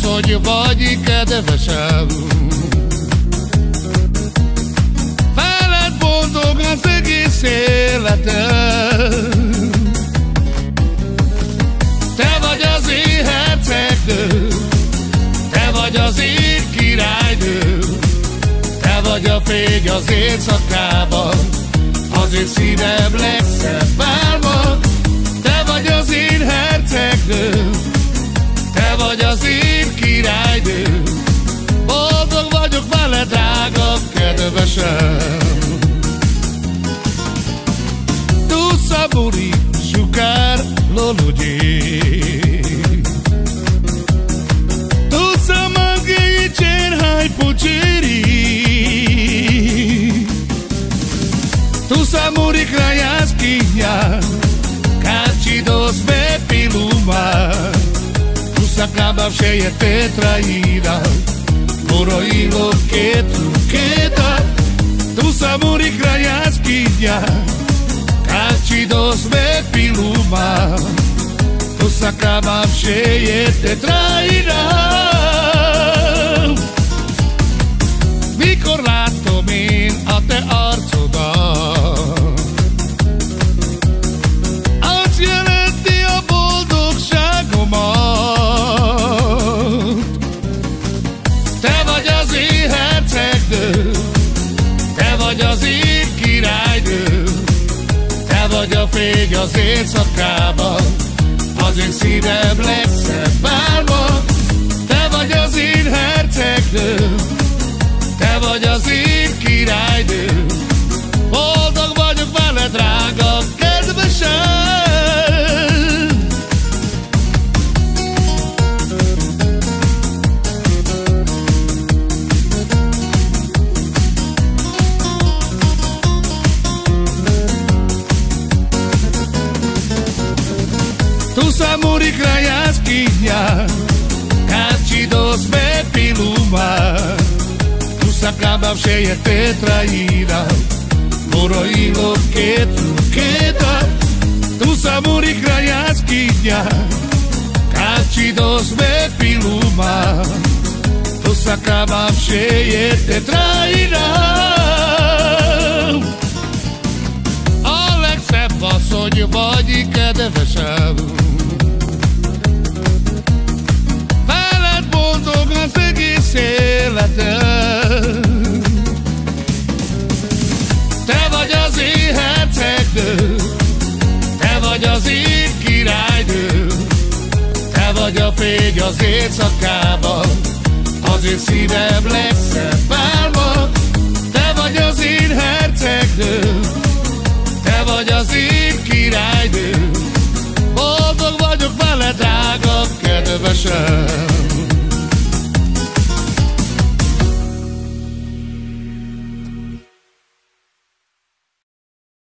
asszony vagy, kedvesem. Veled boldog az egész életem. Te vagy az én hercegnőm, te vagy az én királynőm, te vagy a fény az éjszakában, az én szívem legszebb álma. Te vagy az én hercegnőm, te vagy az én királynőm, boldog vagyok vele, drága kedvesem. Tu s'amori giocare lo tu s'amaghi cerhai puceri, tu s'amori krajaskinia, calci dos me piluma, tu s'acaba cheia te traída, moroi lo que tu queda, tu s'amori krajaskinia, calci dos me piluma, tu s'acaba cheia te traída. Mikor látom én a te arcodat, az jelenti a boldogságomat. Te vagy az én hercegnőm, te vagy az én királynőm, te vagy a fény az éjszakában, az én szívem legszebb álma. Te vagy az én hercegnőm, te vagy az én királynőm, boldog vagyok vele, drága kedvesem. Tu s'amori krajaskinia, calci dos me piluma, tu s'acaba cheia te traída, moroi lo que tu queda. Tu s'amori krajaskinia, calci dos me piluma, tu s'acaba cheia te traída. A legszebb asszony vagy, kedvesem. Veled boldog az egész életem. Te vagy az én hercegnőm, te vagy az én királynőm, te vagy a fény az éjszakában, az én szívem legszebb álma. Te vagy az én hercegnőm, te vagy az én királynőm, boldog vagyok vele, drága kedvesem.